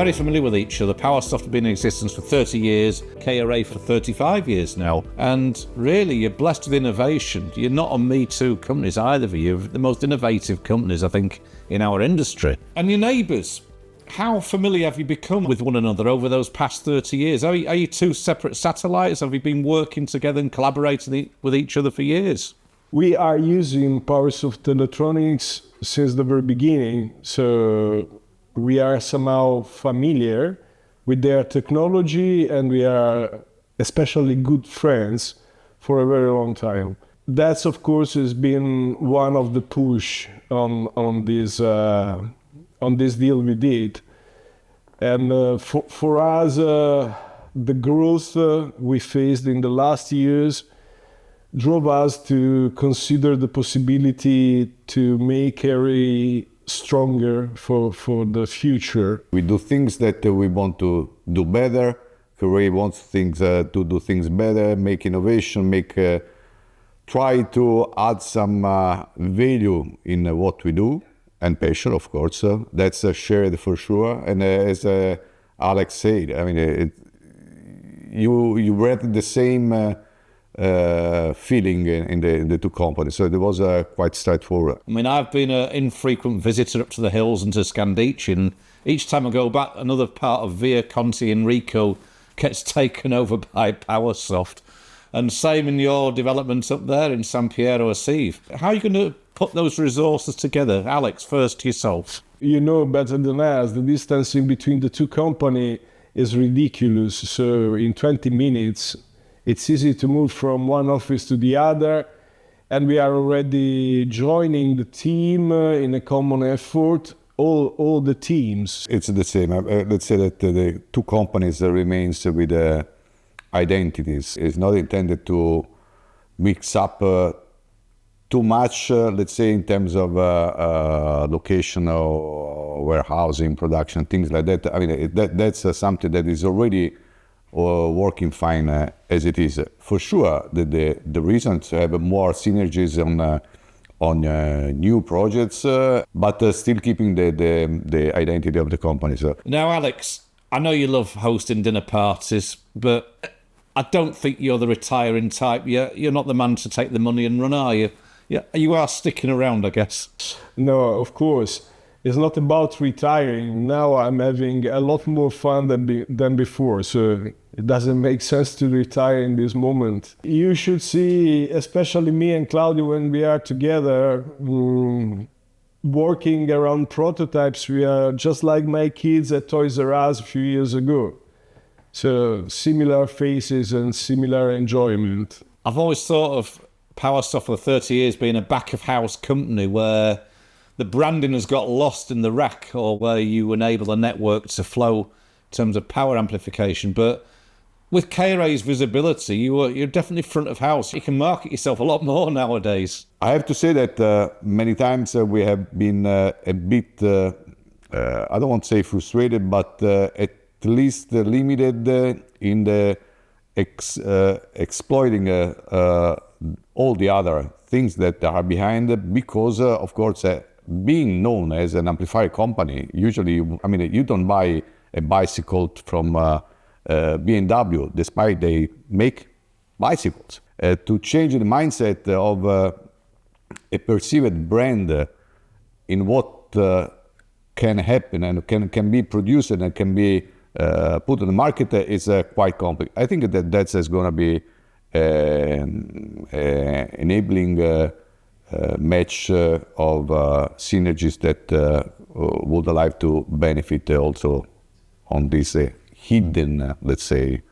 very familiar with each other. Powersoft have been in existence for 30 years, KRA for 35 years now. And really, you're blessed with innovation. You're not on Me Too companies, either of you. You're the most innovative companies, I think, in our industry. And your neighbours, how familiar have you become with one another over those past 30 years? Are you two separate satellites? Have you been working together and collaborating with each other for years? We are using Powersoft electronics since the very beginning, so we are somehow familiar with their technology, and we are especially good friends for a very long time. That's, of course, has been one of the push on this deal we did. And for us, the growth we faced in the last years drove us to consider the possibility to make KRA stronger for the future. We do things that we want to do better. KRA wants things to do things better, make innovation, try to add some value in what we do, and passion, of course. That's shared for sure. And as Alex said, I mean, you read the same feeling in the two companies, so it was quite straightforward. I mean, I've been an infrequent visitor up to the hills and to Scandicci, and each time I go back, another part of Via Conti Enrico gets taken over by Powersoft. And same in your development up there in San Piero Asive. How are you going to put those resources together? Alex, first yourself. You know better than us, the distance in between the two companies is ridiculous. So in 20 minutes, it's easy to move from one office to the other, and we are already joining the team in a common effort, all the teams. It's the same. Let's say that the two companies remains with identities. It's not intended to mix up too much, let's say, in terms of location or warehousing, production, things like that. I mean, that's something that is already working fine as it is. For sure, the reason to have more synergies on new projects, but still keeping the identity of the company. So. Now, Alex, I know you love hosting dinner parties, but I don't think you're the retiring type. You're not the man to take the money and run, are you? Yeah, you are sticking around, I guess. No, of course. It's not about retiring. Now I'm having a lot more fun than before, so it doesn't make sense to retire in this moment. You should see, especially me and Claudio, when we are together, working around prototypes. We are just like my kids at Toys R Us a few years ago. So similar faces and similar enjoyment. I've always thought of Powersoft for 30 years being a back-of-house company where the branding has got lost in the rack, or where you enable a network to flow in terms of power amplification. But with KRA's visibility, you're definitely front of house. You can market yourself a lot more nowadays. I have to say that many times we have been a bit, I don't want to say frustrated, but at least limited in the exploiting all the other things that are behind, because, of course, being known as an amplifier company, usually, you don't buy a bicycle from BMW, despite they make bicycles. To change the mindset of a perceived brand in what can happen and can be produced and can be put on the market is quite complex. I think that's going to be enabling match of synergies that would allow to benefit also on these hidden, let's say,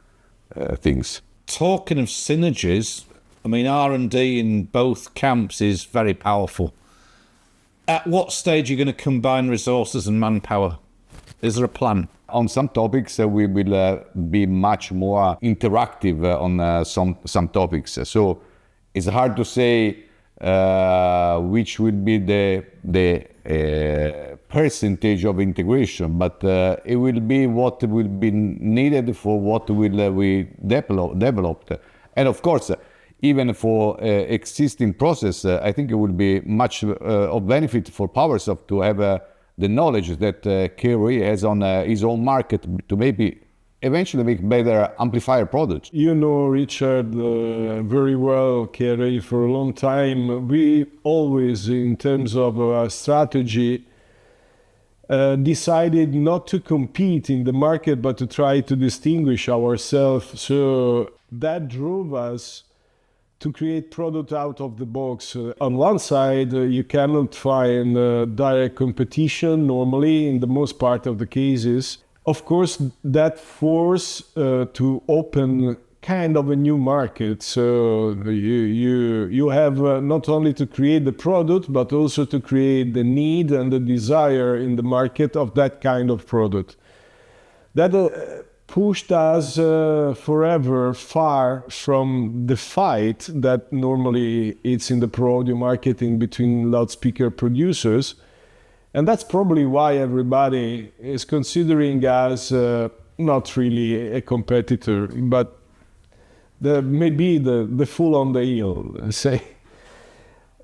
things. Talking of synergies, R&D in both camps is very powerful. At what stage are you going to combine resources and manpower? Is there a plan? On some topics, we will be much more interactive on some topics. So it's hard to say which will be the percentage of integration, but it will be what will be needed for what will we developed. And of course, even for existing process, I think it will be much of benefit for Powersoft to have the knowledge that KRA has on his own market to maybe eventually make better amplifier products. You know, Richard, very well, KRA for a long time. We always, in terms of strategy, decided not to compete in the market, but to try to distinguish ourselves. So that drove us to create product out of the box. On one side, you cannot find direct competition normally in the most part of the cases. Of course, that forced to open kind of a new market. So you have not only to create the product, but also to create the need and the desire in the market of that kind of product. That pushed us forever far from the fight that normally it's in the pro audio marketing between loudspeaker producers. And that's probably why everybody is considering us not really a competitor, but maybe the fool on the hill, say.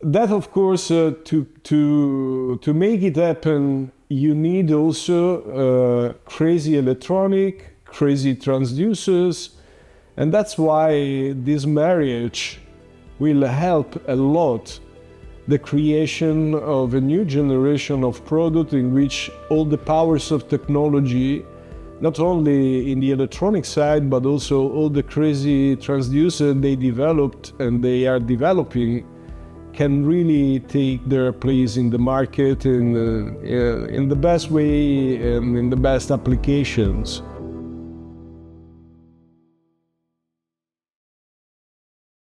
That, of course, to make it happen, you need also crazy electronic, crazy transducers, and that's why this marriage will help a lot the creation of a new generation of product in which all the powers of technology, not only in the electronic side, but also all the crazy transducer they developed and they are developing, can really take their place in the market in the best way and in the best applications.